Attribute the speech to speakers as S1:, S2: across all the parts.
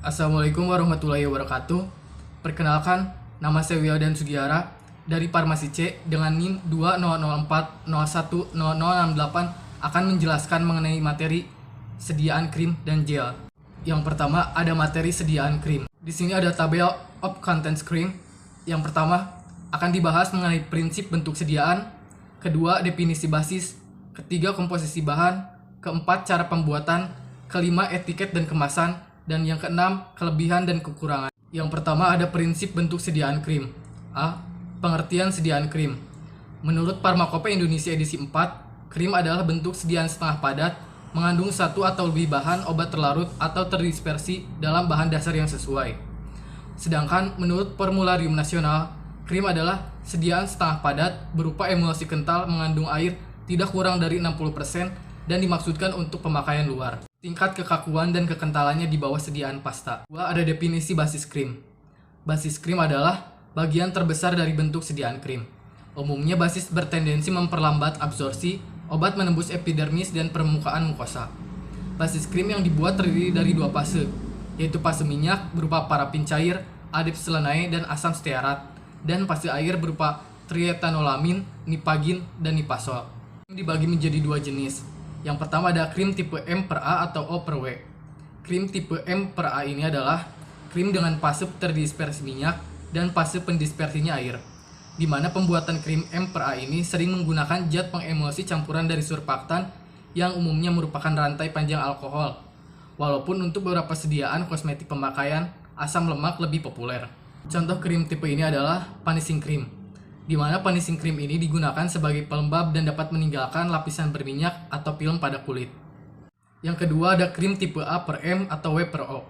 S1: Assalamualaikum warahmatullahi wabarakatuh. Perkenalkan, nama saya Wildan Sugihara dari Farmasi C dengan NIM 2004010068 akan menjelaskan mengenai materi sediaan krim dan gel. Yang pertama ada materi sediaan krim. Di sini ada tabel of contents krim. Yang pertama akan dibahas mengenai prinsip bentuk sediaan, kedua definisi basis, ketiga komposisi bahan, keempat cara pembuatan, kelima etiket dan kemasan, dan yang keenam kelebihan dan kekurangan. Yang pertama ada prinsip bentuk sediaan krim. A. Pengertian sediaan krim. Menurut Pharmacopeia Indonesia edisi 4, krim adalah bentuk sediaan setengah padat, mengandung satu atau lebih bahan obat terlarut atau terdispersi dalam bahan dasar yang sesuai. Sedangkan menurut Formularium Nasional, krim adalah sediaan setengah padat berupa emulsi kental mengandung air tidak kurang dari 60% dan dimaksudkan untuk pemakaian luar. Tingkat kekakuan dan kekentalannya di bawah sediaan pasta. Dua, ada definisi basis krim. Basis krim adalah bagian terbesar dari bentuk sediaan krim. Umumnya basis bertendensi memperlambat absorpsi, obat menembus epidermis dan permukaan mukosa. Basis krim yang dibuat terdiri dari dua fase, yaitu fase minyak berupa parafin cair, adipselanae dan asam stearat, dan fase air berupa triethanolamin, nipagin, dan nipasol. Dibagi menjadi dua jenis. Yang pertama ada krim tipe M per A atau O per W. Krim tipe M per A ini adalah krim dengan fase terdispersi minyak dan fase pendispersinya air, di mana pembuatan krim M per A ini sering menggunakan zat pengemulsi campuran dari surfaktan yang umumnya merupakan rantai panjang alkohol, walaupun untuk beberapa sediaan kosmetik pemakaian, asam lemak lebih populer. Contoh krim tipe ini adalah punishing cream, di mana punishing cream ini digunakan sebagai pelembab dan dapat meninggalkan lapisan berminyak atau film pada kulit. Yang kedua ada krim tipe A per M atau W per O.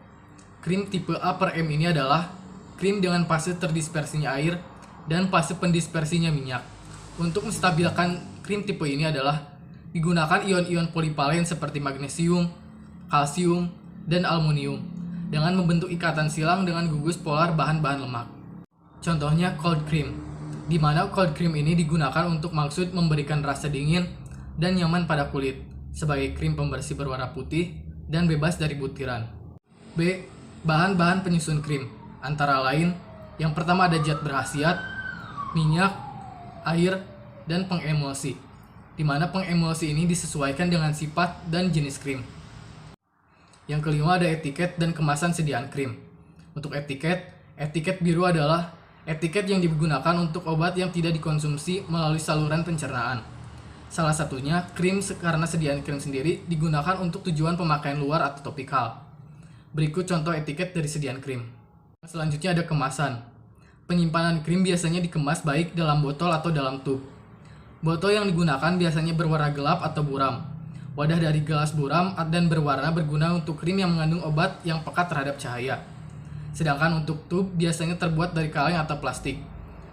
S1: Krim tipe A per M ini adalah krim dengan fase terdispersinya air dan fase pendispersinya minyak. Untuk menstabilkan krim tipe ini adalah digunakan ion-ion polipalen seperti magnesium, kalsium, dan aluminium dengan membentuk ikatan silang dengan gugus polar bahan-bahan lemak. Contohnya cold cream, di mana cold cream ini digunakan untuk maksud memberikan rasa dingin dan nyaman pada kulit sebagai krim pembersih berwarna putih dan bebas dari butiran. B. Bahan-bahan penyusun krim, antara lain yang pertama ada zat berkhasiat, minyak, air, dan pengemulsi, di mana pengemulsi ini disesuaikan dengan sifat dan jenis krim. Yang kelima ada etiket dan kemasan sediaan krim. Untuk etiket biru adalah etiket yang digunakan untuk obat yang tidak dikonsumsi melalui saluran pencernaan. Salah satunya krim karena sediaan krim sendiri digunakan untuk tujuan pemakaian luar atau topikal. Berikut contoh etiket dari sediaan krim. Selanjutnya ada kemasan. Penyimpanan krim biasanya dikemas baik dalam botol atau dalam tub. Botol yang digunakan biasanya berwarna gelap atau buram. Wadah dari gelas buram dan berwarna berguna untuk krim yang mengandung obat yang pekat terhadap cahaya. Sedangkan untuk tub biasanya terbuat dari kaleng atau plastik.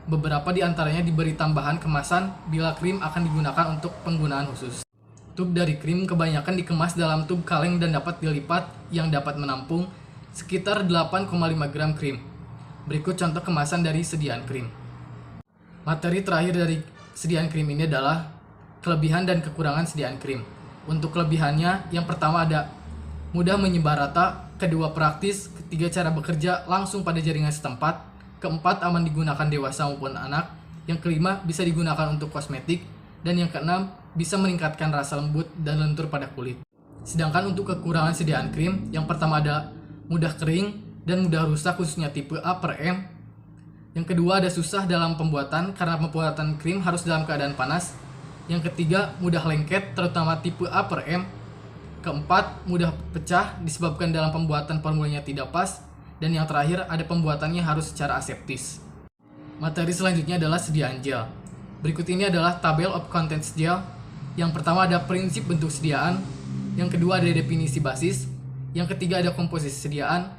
S1: Beberapa di antaranya diberi tambahan kemasan bila krim akan digunakan untuk penggunaan khusus. Tub dari krim kebanyakan dikemas dalam tub kaleng dan dapat dilipat yang dapat menampung sekitar 8,5 gram krim. Berikut contoh kemasan dari sediaan krim. Materi terakhir dari sediaan krim ini adalah kelebihan dan kekurangan sediaan krim. Untuk kelebihannya, yang pertama ada mudah menyebar rata, kedua praktis, ketiga cara bekerja langsung pada jaringan setempat, keempat aman digunakan dewasa maupun anak, yang kelima bisa digunakan untuk kosmetik, dan yang keenam bisa meningkatkan rasa lembut dan lentur pada kulit. Sedangkan untuk kekurangan sediaan krim, yang pertama ada mudah kering dan mudah rusak khususnya tipe A per M. Yang kedua ada susah dalam pembuatan karena pembuatan krim harus dalam keadaan panas. Yang ketiga mudah lengket terutama tipe A per M. Keempat, mudah pecah disebabkan dalam pembuatan formulanya tidak pas. Dan yang terakhir, ada pembuatannya harus secara aseptis. Materi selanjutnya adalah sediaan gel. Berikut ini adalah tabel of contents gel. Yang pertama ada prinsip bentuk sediaan. Yang kedua ada definisi basis. Yang ketiga ada komposisi sediaan.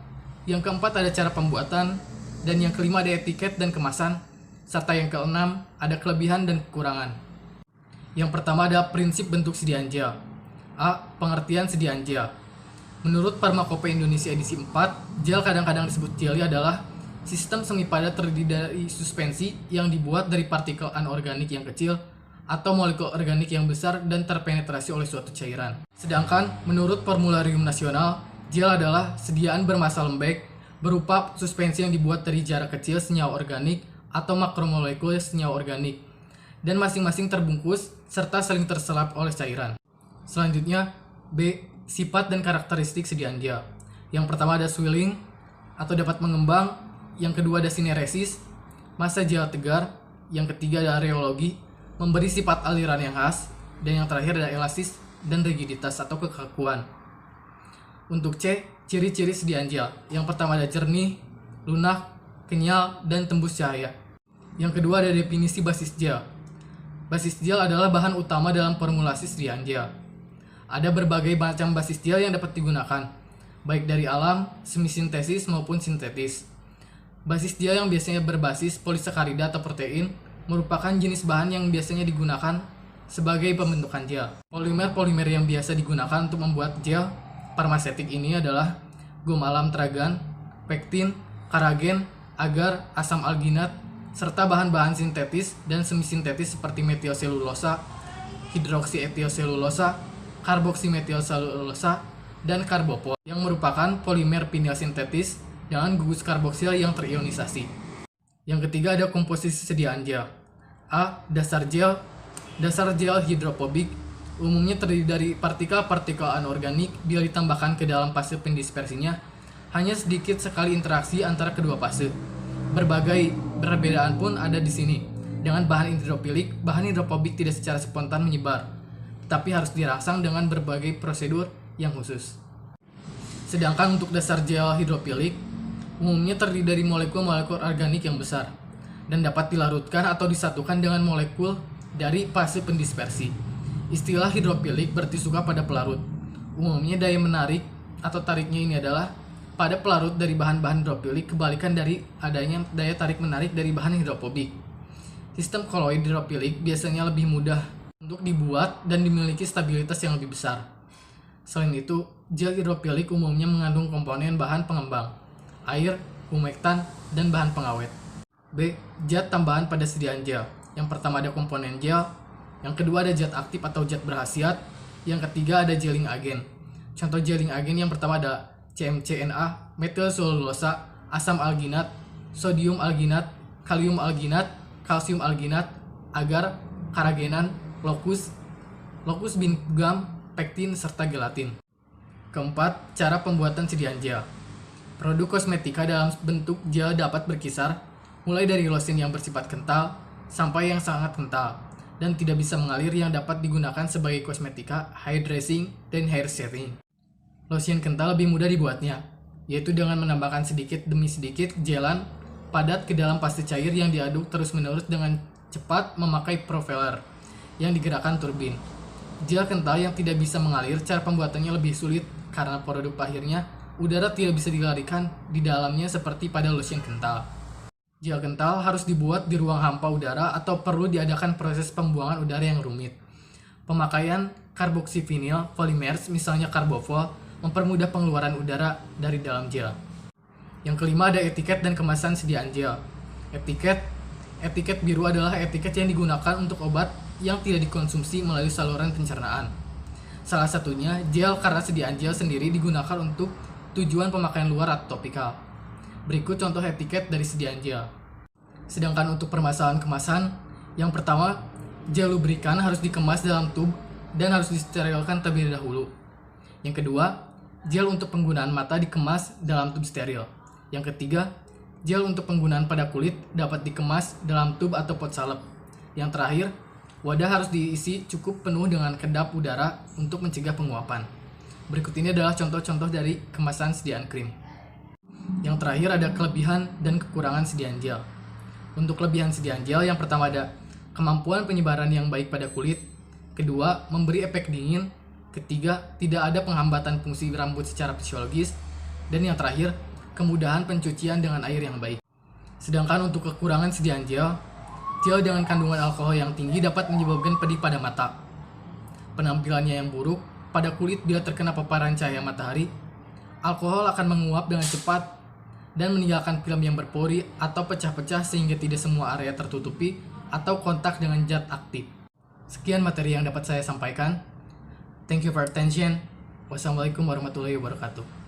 S1: Yang keempat ada cara pembuatan. Dan yang kelima ada etiket dan kemasan. Serta yang keenam ada kelebihan dan kekurangan. Yang pertama ada prinsip bentuk sediaan gel. A. Pengertian sediaan gel. Menurut Pharmacopeia Indonesia edisi 4, gel kadang-kadang disebut jelly adalah sistem semi padat terdiri dari suspensi yang dibuat dari partikel anorganik yang kecil atau molekul organik yang besar dan terpenetrasi oleh suatu cairan. Sedangkan menurut Formularium Nasional, Gel adalah sediaan bermassa lembek berupa suspensi yang dibuat dari jarak kecil senyawa organik atau makromolekul senyawa organik, dan masing-masing terbungkus serta saling terselap oleh cairan. Selanjutnya, B. Sifat dan karakteristik sediaan gel. Yang pertama ada swelling atau dapat mengembang, yang kedua ada sineresis, massa gel tegar, yang ketiga ada areologi, memberi sifat aliran yang khas, dan yang terakhir ada elastis dan rigiditas atau kekakuan. Untuk C, ciri-ciri sediaan gel. Yang pertama ada jernih, lunak, kenyal, dan tembus cahaya. Yang kedua ada definisi basis gel. Basis gel adalah bahan utama dalam formulasi sediaan gel. Ada berbagai macam basis gel yang dapat digunakan, baik dari alam, semi-sintesis maupun sintetis. Basis gel yang biasanya berbasis polisakarida atau protein merupakan jenis bahan yang biasanya digunakan sebagai pembentukan gel. Polimer-polimer yang biasa digunakan untuk membuat gel farmasetik ini adalah gum alam tragan, pektin, karagen, agar, asam alginat, serta bahan-bahan sintetis dan semi-sintetis seperti metilselulosa, hidroksietiolselulosa, karboksimetilselulosa, dan karbopol yang merupakan polimer vinyl sintetis dengan gugus karboksil yang terionisasi. Yang ketiga ada komposisi sediaan gel. A. Dasar gel. Dasar gel hidrofobik umumnya terdiri dari partikel-partikel anorganik. Bila ditambahkan ke dalam fase pendispersinya, hanya sedikit sekali interaksi antara kedua fase. Berbagai perbedaan pun ada di sini. Dengan bahan hidrofilik, bahan hidrofobik tidak secara spontan menyebar, tapi harus dirangsang dengan berbagai prosedur yang khusus. Sedangkan untuk dasar gel hidrofilik, umumnya terdiri dari molekul-molekul organik yang besar, dan dapat dilarutkan atau disatukan dengan molekul dari fase pendispersi. Istilah hidrofilik berarti suka pada pelarut. Umumnya daya menarik atau tariknya ini adalah pada pelarut dari bahan-bahan hidrofilik, kebalikan dari adanya daya tarik menarik dari bahan hidrofobik. Sistem koloid hidrofilik biasanya lebih mudah untuk dibuat dan dimiliki stabilitas yang lebih besar. Selain itu, gel hidrofilik umumnya mengandung komponen bahan pengembang, air, humektan, dan bahan pengawet. B. Zat tambahan pada sediaan gel. Yang pertama ada komponen gel, yang kedua ada zat aktif atau zat berkhasiat, yang ketiga ada gelling agen. Contoh gelling agen yang pertama ada CMCNA, metilselulosa, asam alginat, sodium alginat, kalium alginat, kalsium alginat, agar, karagenan, locus bingam, pektin, serta gelatin. Keempat, cara pembuatan sediaan gel. Produk kosmetika dalam bentuk gel dapat berkisar mulai dari lotion yang bersifat kental sampai yang sangat kental dan tidak bisa mengalir, yang dapat digunakan sebagai kosmetika, hair dressing, dan hair setting. Lotion kental lebih mudah dibuatnya, yaitu dengan menambahkan sedikit demi sedikit gelan padat ke dalam pasti cair yang diaduk terus-menerus dengan cepat memakai propeller yang digerakkan turbin. Gel kental yang tidak bisa mengalir, cara pembuatannya lebih sulit karena produk akhirnya udara tidak bisa dilarikan di dalamnya seperti pada lotion kental. Gel kental harus dibuat di ruang hampa udara atau perlu diadakan proses pembuangan udara yang rumit. Pemakaian karboksivinil polymers, misalnya karbofol, mempermudah pengeluaran udara dari dalam gel. Yang kelima ada etiket dan kemasan sediaan gel. Etiket biru adalah etiket yang digunakan untuk obat yang tidak dikonsumsi melalui saluran pencernaan. Salah satunya gel, karena sediaan gel sendiri digunakan untuk tujuan pemakaian luar atau topikal. Berikut contoh etiket dari sediaan gel. Sedangkan untuk permasalahan kemasan, yang pertama, gel lubrikan harus dikemas dalam tub dan harus disterilkan terlebih dahulu. Yang kedua, gel untuk penggunaan mata dikemas dalam tub steril. Yang ketiga, gel untuk penggunaan pada kulit dapat dikemas dalam tub atau pot salep. Yang terakhir, wadah harus diisi cukup penuh dengan kedap udara untuk mencegah penguapan. Berikut ini adalah contoh-contoh dari kemasan sediaan krim. Yang terakhir ada kelebihan dan kekurangan sediaan gel. Untuk kelebihan sediaan gel, yang pertama ada kemampuan penyebaran yang baik pada kulit. Kedua, memberi efek dingin. Ketiga, tidak ada penghambatan fungsi rambut secara fisiologis. Dan yang terakhir, kemudahan pencucian dengan air yang baik. Sedangkan untuk kekurangan sediaan gel, gel dengan kandungan alkohol yang tinggi dapat menyebabkan pedih pada mata, penampilannya yang buruk pada kulit bila terkena paparan cahaya matahari. Alkohol akan menguap dengan cepat dan meninggalkan film yang berpori atau pecah-pecah sehingga tidak semua area tertutupi atau kontak dengan zat aktif. Sekian materi yang dapat saya sampaikan. Thank you for attention. Wassalamualaikum warahmatullahi wabarakatuh.